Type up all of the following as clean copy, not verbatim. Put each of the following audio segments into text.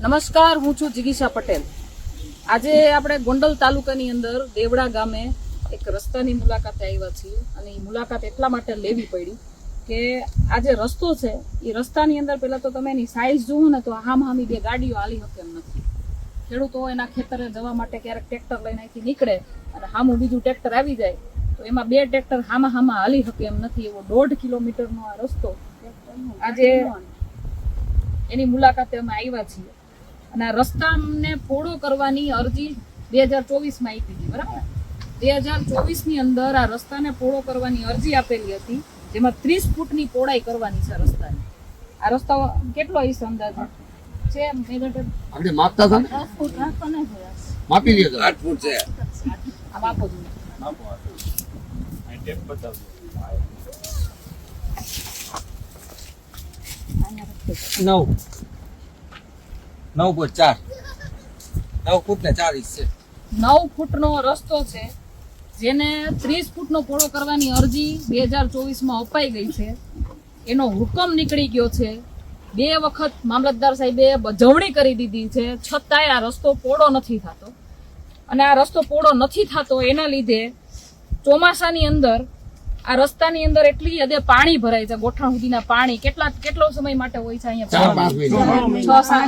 નમસ્કાર, હું છું જિગીશા પટેલ. આજે આપણે ગોંડલ તાલુકાની અંદર દેવડા ગામે એક રસ્તાની મુલાકાતે આવ્યા છીએ અને એ મુલાકાત એટલા માટે લેવી પડી કે આ જે રસ્તો છે એ રસ્તાની અંદર પહેલા તો તમે એની સાઇઝ જુઓ ને તો હામી બે ગાડીઓ હાલી શકે એમ નથી. ખેડૂતો એના ખેતરે જવા માટે ક્યારેક ટ્રેક્ટર લઈને અહીંથી નીકળે અને હામું બીજું ટ્રેક્ટર આવી જાય તો એમાં બે ટ્રેક્ટર હામાં હાલી શકે એમ નથી. એવો 1.5 કિલોમીટરનો આ રસ્તો આજે એની મુલાકાતે અમે આવ્યા છીએ અને આ રસ્તાને પહોળો કરવાની અરજી 2024માં આપી હતી. બરાબર, 2024ની અંદર આ રસ્તાને પહોળો કરવાની અરજી આપેલી હતી, જેમાં 30 ફૂટની પહોળાઈ કરવાની છે રસ્તાની. આ રસ્તો કેટલો હશે અંદાજે છે? આપણે માપતા હતા ને, 10 ફૂટ રાખવાને છે. માપી લ્યો તો 8 ફૂટ છે. આ માપો જ નવ ફૂટ 4 9 ફૂટ ને 4 ઇંચ છે. 9 ફૂટનો રસ્તો છે જેને 30 ફૂટનો પહોળો કરવાની અરજી 2024માં અપાઈ ગઈ છે. એનો હુકમ નીકળી ગયો છે. 2 વખત મામલતદાર સાહેબે બજવણી કરી દીધી છે, છતાંય આ રસ્તો પહોળો નથી થતો. અને આ રસ્તો પહોળો નથી થતો એના લીધે ચોમાસાની અંદર આ રસ્તાની અંદર એટલી હદે પાણી ભરાય છે, ગોઠણ સુધીના પાણી. કેટલો સમય માટે હોય છે અહીંયા?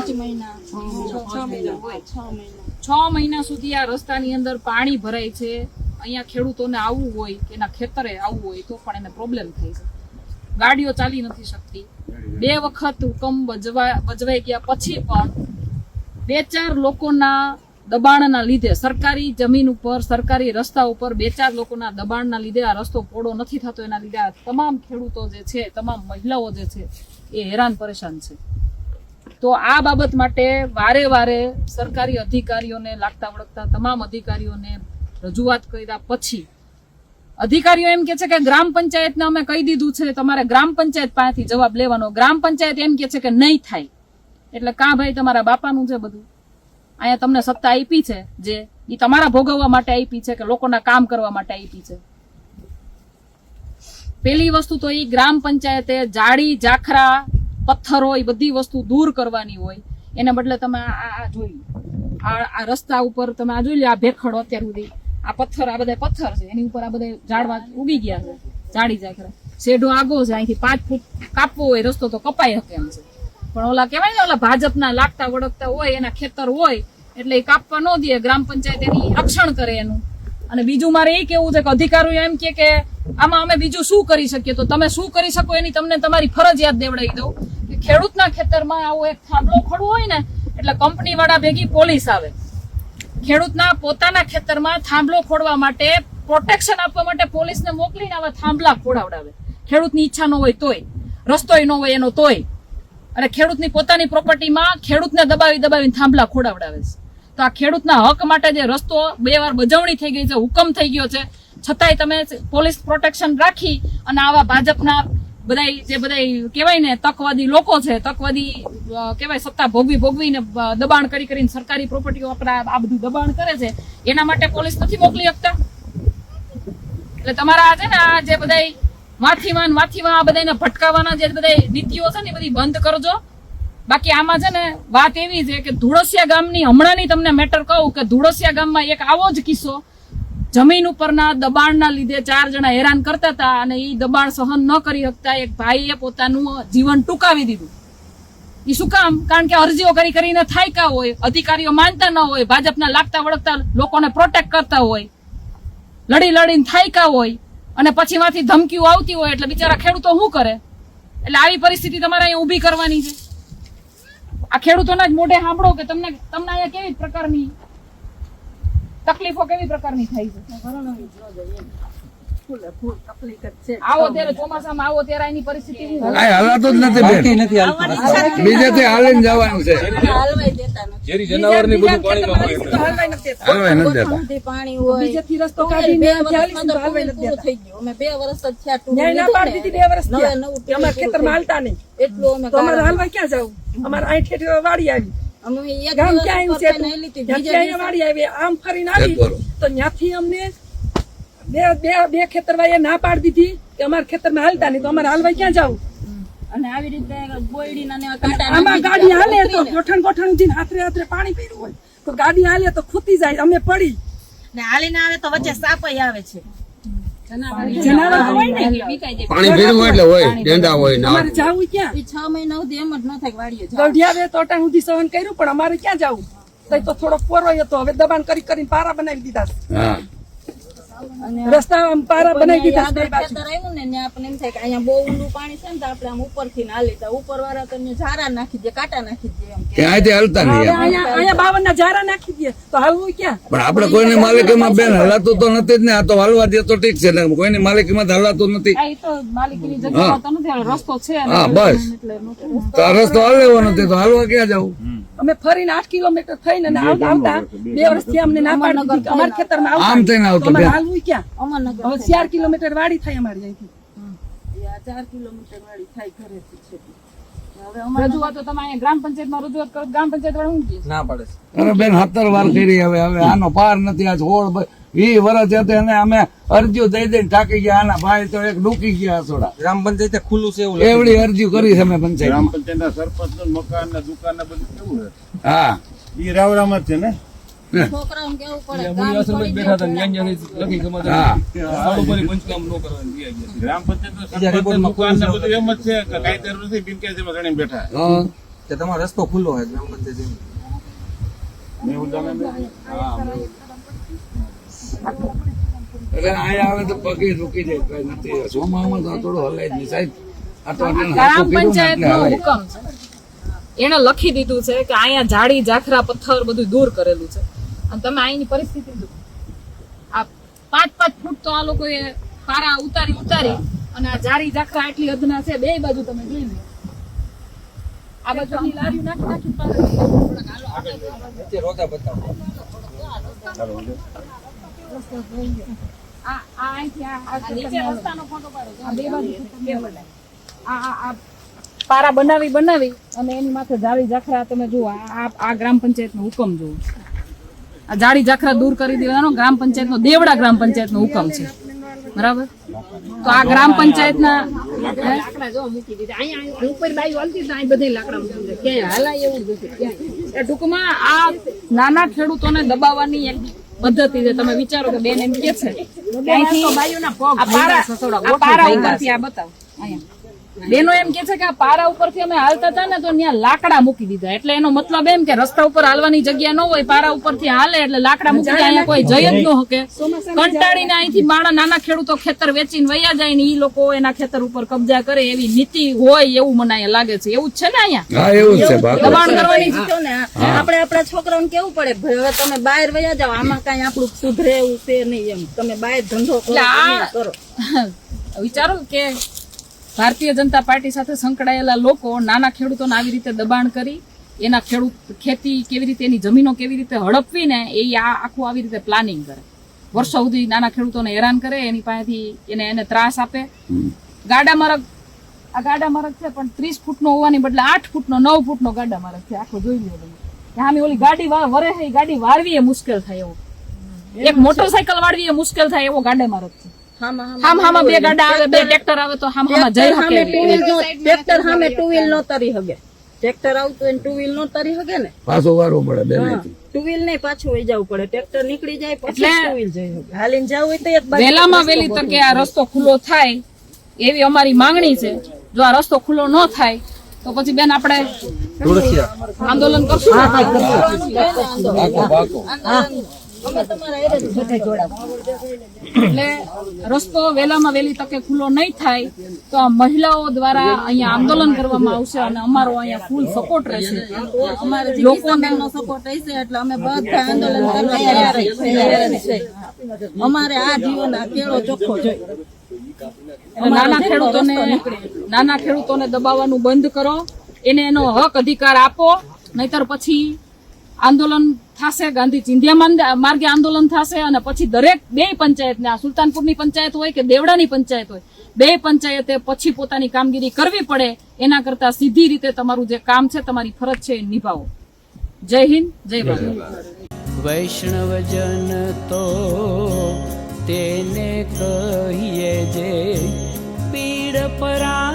6 મહિના 6 મહિના સુધી આ રસ્તાની અંદર પાણી ભરાય છે. અહીંયા ખેડૂતોને આવવું હોય કે એના ખેતરે આવવું હોય તો પણ એને પ્રોબ્લેમ થાય છે. ગાડીઓ ચાલી નથી શકતી. 2 વખત હુકમ બજવાઈ ગયા પછી પણ 2-4 લોકોના દબાણના લીધે, સરકારી જમીન ઉપર, સરકારી રસ્તા ઉપર 2-4 લોકોના દબાણના લીધે આ રસ્તો પહોળો નથી થતો. એના લીધે આ તમામ ખેડૂતો જે છે, તમામ મહિલાઓ જે છે એ હેરાન પરેશાન છે. તો આ બાબત માટે વારે સરકારી અધિકારીઓને, લાગતા વળગતા તમામ અધિકારીઓને રજૂઆત કર્યા પછી અધિકારીઓ એમ કે છે કે ગ્રામ પંચાયતને અમે કહી દીધું છે, તમારે ગ્રામ પંચાયત પાસેથી જવાબ લેવાનો. ગ્રામ પંચાયત એમ કે છે કે નહીં થાય. એટલે કાં ભાઈ, તમારા બાપાનું છે બધું. અહીંયા તમને સત્તા આપી છે જે એ તમારા ભોગવવા માટે આપી છે કે લોકોના કામ કરવા માટે આપી છે? પેલી વસ્તુ તો એ ગ્રામ પંચાયતે જાડી, જાખરા, પથ્થરો એ બધી વસ્તુ દૂર કરવાની હોય. એને બદલે તમે આ જોઈ આ રસ્તા ઉપર તમે આ જોઈ લો, આ ભેખડો અત્યાર સુધી આ પથ્થર, આ બધા પથ્થર છે, એની ઉપર આ બધા ઝાડવા ઉગી ગયા છે, જાડી જાખરા. શેઢો આગો છે, અહીંથી 5 ફૂટ કાપવો હોય રસ્તો તો કપાઈ શકે એમ છે. પણ ઓલા કહેવાય ને, ઓલા ભાજપના લાગતા વળગતા હોય, એના ખેતર હોય એટલે એ કાપવા ન દે. ગ્રામ પંચાયત એની રક્ષણ કરે એનું. અને બીજું મારે એ કેવું છે કે અધિકારીઓ એમ કે આમાં અમે બીજું શું કરી શકીએ? તો તમે શું કરી શકો એની તમને તમારી ફરજિયાત દેવડાવી દઉં કે ખેડૂતના ખેતરમાં આવો એક થાંભલો ખડવો હોય ને એટલે કંપની વાળા ભેગી પોલીસ આવે. ખેડૂતના પોતાના ખેતરમાં થાંભલો ખોડવા માટે, પ્રોટેક્શન આપવા માટે પોલીસને મોકલીને આવા થાંભલા ખોડાવડાવે. ખેડૂતની ઈચ્છા ન હોય તોય, રસ્તોય ન હોય એનો તોય. અને ખેડૂતની પોતાની પ્રોપર્ટીમાં ખેડૂતને દબાવીને થાંભલા ખોડાવડાવે છે. તો આ ખેડૂતના હક માટે જે રસ્તો 2 વાર બજવણી થઈ ગઈ છે, હુકમ થઈ ગયો છે, છતાંય તમે પોલીસ પ્રોટેક્શન રાખી અને આવા ભાજપના બધા કહેવાય ને તકવાદી લોકો છે, તકવાદી કહેવાય, સત્તા ભોગવીને દબાણ કરીને સરકારી પ્રોપર્ટીઓ પર આ બધું દબાણ કરે છે. એના માટે પોલીસ નથી મોકલી શકતા. એટલે તમારા આ છે ને, આ જે બધા વાથીમાં આ બધાને ભટકાવાના જે બધા નીતિઓ છે ને એ બધી બંધ કરજો. બાકી આમાં છે ને વાત એવી છે કે ધુળસિયા ગામની, હમણાંની તમને મેટર કહું કે ધુળસિયા ગામમાં એક આવો જ કિસ્સો, જમીન ઉપરના દબાણના લીધે 4 જણા હેરાન કરતા હતા અને એ દબાણ સહન ન કરી શકતા એક ભાઈએ પોતાનું જીવન ટૂંકાવી દીધું. એ શું કામ? કારણ કે અરજીઓ કરીને થાયકા હોય, અધિકારીઓ માનતા ન હોય, ભાજપના લાગતા વળગતા લોકોને પ્રોટેક્ટ કરતા હોય, લડીને થાયકા હોય અને પછી માંથી ધમકીઓ આવતી હોય એટલે બિચારા ખેડૂતો શું કરે? એટલે આવી પરિસ્થિતિ તમારે અહીંયા ઊભી કરવાની છે. આ ખેડૂતોના જ મોઢે સાંભળો કે તમને અહીંયા કેવી પ્રકારની તકલીફો કેવી પ્રકારની થાય છે. આવો ત્યારે ચોમાસામાં આવો ત્યારે એની પરિસ્થિતિ હલાતો જ નથી બેન, બીજેથી હાલીને જવાનું છે. જેરી જનાવરની બધું પાણીમાં હલવાઈ નથી દેતા. પાણી હોય બીજેથી રસ્તો કાઢીને હલવાઈ નથી દેતા. થઈ ગયો. અમે 2 વર્ષ જ થયા ટૂર ના પાડી દીધી. 2 વર્ષ થયા અમારા ખેતરમાં હાલતા નહીં એટલું અમે અમારે હાલવા ક્યાં જાવ? અમારે અહીં ઠેઠ વાડી આવી, અમે એક ગામ ક્યાં આવ્યું છે બીજા વાડી આવી, આમ ફરીને આવી તો ત્યાંથી અમને બે ખેતરવાળાએ ના પાડી દીધી કે અમારા ખેતરમાં હાલતા નહીં. તો અમારે હાલવા ક્યાં જવું? અને આવી રીતે બોયડીના ને કાંટા આમાં ગાડી હાલે તો ગોઠણ સુધી હાથરે પાણી પીરું હોય તો ગાડી હાલે તો ખૂતી જાય અમે પડી ને હાલીને આવે તો વચ્ચે સાપય આવે છે. જનાવર હોય ને પાણી ભેરું હોય એટલે હોય ડેંડા હોય ના અમારે જાવું ક્યાં? ઈ 6 મહિના સુધી એમ જ ન થાય વાડીએ જવાનું. ગઢિયા બે તો અટાણ સુધી સહન કર્યું પણ અમારે ક્યાં જવું? તો થોડોક પોરો હતો હવે દબાણ કરીને પારા બનાવી દીધા છે. હા અને રસ્તા આમ પારા બનાવી દીધા છે બે આગળ બાજુ. ખેતર આવ્યું ને ત્યાં આપણને એમ થાય કે અહીંયા બહુ ઊંડું પાણી છે ને તો આપણે આમ ઉપરથી ના લેતા ઉપર વાળા તો અહીંયા ઝારા નાખી દે કાંટા નાખી દે એમ કે ત્યાં હાલતા નહીં હવે એમ. અહીંયા 52 ના ઝારા નાખી દે તો હાલવું ક્યાં? પણ આપણે કોઈની માલિકીમાં બેન હલાતું તો નથી જ ને. આ તો હાલવા દે તો ઠીક છે ને કોઈની માલિકીમાં તો હલાતું નથી. આ ઈ તો માલિકીની જગ્યામાં તો નથી, આ રસ્તો છે ને હા બસ એટલે તો આ રસ્તો હાલ લેવાનો નથી તો હાલવા ક્યાં જવું? અમે ફરીને 8 કિલોમીટર થઈને અને આવતા 2 વર્ષથી અમને ના પાડી દીધી કે અમારા ખેતરમાં આવતા. આમ થઈને આવતો તો અમારે બેન. હાલવું ક્યાં? અમરનગર હવે 4 કિલોમીટર વાડી થાય અમારી અહીંથી. 4 કિલોમીટર વાળી થાય ઘરેથી છે. રજૂઆત તો તમે અહીંયા ગ્રામ પંચાયતમાં રજૂઆત કરો તો ગ્રામ પંચાયત વાળા શું કહે છે? ના પાડે છે. અરે બેન 17 વાર કરી હવે આનો પાર નથી. આ 16 20 વર્ષ હતા અને અમે અરજીઓ દઈને થાકી ગયા. આના ભાઈ તો એક ડૂકી ગયા થોડા. ગ્રામ પંચાયતે ખુલ્લું છે એવું લખ્યું. એવડી અરજીઓ કરી છે અમે પંચાયત. ગ્રામ પંચાયતના સરપંચ મકાન ને દુકાન ને બધું કેવું છે હા ઈ રાવરામ જ છે ને. છોકરાઓને કેવું પડે હા ગ્રામ પંચાયતના બીજા સરપંચ રિપોર્ટમાં મકાન ને બધું એમ જ છે કે કાયદેસર નથી બિનકાયદેસર રણીને બેઠા હા. કે તમારો રસ્તો ખુલ્લો હોય ગ્રામ પંચાયત. મેં ઉદાને એટલે અહીંયા આવે તો પગે રૂકી જાય કઈ નથી. સોમામાં તો થોડું હલાય જ નહીં સાહેબ. આ તો અટાણે ગ્રામ હાથું કર્યું ને પંચાયત એટલે નો હલાય. હુકમ છે, એને લખી દીધું છે કે અહીંયા ઝાડી ઝાખરા પથ્થર બધું દૂર કરેલું છે અને તમે અહીંની પરિસ્થિતિ જુઓ. આ 5-5 ફૂટ તો આ લોકોએ પારા ઉતારી અને આ ઝાડી ઝાખરા એટલી અદના છે બે બાજુ તમે જોઈ લો. આ બાજુ આમ લારીઓ નાખી પારા. નીચે રોતા બતાવો. આ અહીંથી આ નીચે રસ્તાનો ફોટો પાડો. આ બે બાજુ બે બનાવી. આ પારા બનાવી અને એની માથે જાળી ઝાખરા તમે જુઓ. આ ગ્રામ પંચાયતનો હુકમ જુઓ. આ જાળી ઝાખરા દૂર કરી દેવાનો ગ્રામ પંચાયતનો દેવડા ગ્રામ પંચાયતનો હુકમ છે. બરાબર? તો આ ગ્રામ પંચાયતના લાકડા જો મૂકી દીધા. અહીંયા ઉપર બાજુ હાલતી તો અહીં બધે લાકડા મૂકી દીધા. ક્યાંય હાલાય એવું જ નથી. ક્યાંય. એ ટૂંકમાં આ નાના ખેડૂતોને દબાવવાની એક પદ્ધતિ છે. તમે વિચારો કે બેન એમ કે છે કે અહીંથી આ પારા ઉપરથી આ બતાવો અહીંયા. બેનો એમ કે છે કે આ પારા ઉપરથી અમે હાલતા હતા ને તો ત્યાં લાકડા મૂકી દીધા. એટલે એનો મતલબ એમ કે રસ્તા ઉપર હાલવાની જગ્યા ન હોય, પારા ઉપરથી હાલે એટલે લાકડા મૂકી દે. અહીંયા કોઈ જઈ જ ન શકે. કંટાળીને અહીંથી નાના ખેડૂતો ખેતર વેચીને વયા જાય ને ઈ લોકો એના ખેતર ઉપર કબજા કરે એવી નીતિ હોય એવું મને અહીંયા લાગે છે. એવું જ છે ને અહીંયા હા એવું જ છે બાપા. દબાણ કરવાની તો ને આપણે આપણા છોકરાઓને કેવું પડે હવે તમે બહાર વયા જાઓ આમાં કઈ આપણું સુધરે એવું છે નહીં એમ તમે બહાર ધંધો કરો એટલે આ- ગમે કરો. વિચારો કે ભારતીય જનતા પાર્ટી સાથે સંકળાયેલા લોકો નાના ખેડૂતોને આવી રીતે દબાણ કરી એના ખેતી કેવી રીતે એની જમીનો કેવી રીતે હડપવી ને એ આ આખું આવી રીતે પ્લાનિંગ કરે. વર્ષો સુધી નાના ખેડૂતોને હેરાન કરે, એની પાસેથી એને ત્રાસ આપે. ગાડા માર્ગ આ ગાડા માર્ગ છે પણ 30 ફૂટનો હોવાની બદલે 8 ફૂટનો 9 ફૂટનો ગાડા માર્ગ છે. આખો જોઈ લો તમે. આમે ઓલી ગાડી વરે છે, ગાડી વાળવી એ મુશ્કેલ થાય એવો, એક મોટરસાયકલ વાળવી એ મુશ્કેલ થાય એવો ગાડા માર્ગ છે. હામ બે ગાડા આવે, બે ટ્રેક્ટર આવે તો હામ જઈ શકે. ટ્રેક્ટર સામે ટુ વ્હીલ નો તરી હગે. ટ્રેક્ટર આવતું હોય ટુ વ્હીલ નો તરી હગે ને. પાછો વારવો પડે બેન. ટુ વ્હીલ નહીં પાછું વહી જવું પડે. ટ્રેક્ટર નીકળી જાય પછી ટુ વ્હીલ જઈ હગે. હાલીને જવું હોય તો એક બાજુ વહેલામાં વહેલી તકે આ રસ્તો ખુલ્લો થાય એવી અમારી માંગણી છે. જો આ રસ્તો ખુલ્લો ન થાય તો પછી બેન આપણે આંદોલન કરશું. અમે તમારા હારે જ જૂથે જોડાવું. એટલે રસ્તો વહેલામાં વહેલી તકે ખુલ્લો નહીં થાય તો આ મહિલાઓ દ્વારા અહીંયા આંદોલન કરવામાં આવશે અને અમારો અહીંયા ફૂલ સપોર્ટ રહેશે. અમારે લોકોનો સપોર્ટ રહેશે એટલે અમે બધા આંદોલન કરવા તૈયાર છે. અમારે આ જીવન આ કેળો ચોખ્ખો જોઈએ. નાના ખેડૂતોને દબાવવાનું બંધ કરો, એને એનો હક અધિકાર આપો, નહીતર પછી આંદોલન થશે. ગાંધી ચિંધ્યા માર્ગે આંદોલન થશે અને પછી દરેક બે પંચાયતને, આ સુલતાનપુરની પંચાયત હોય કે દેવડાની પંચાયત હોય, બે પંચાયતે પછી પોતાની કામગીરી કરવી પડે. એના કરતા સીધી રીતે તમારું જે કામ છે, તમારી ફરજ છે એ નિભાવો. જય હિન્દ, જય ભારત. વૈષ્ણવજન તો તેને કહીએ જે પીડ પરા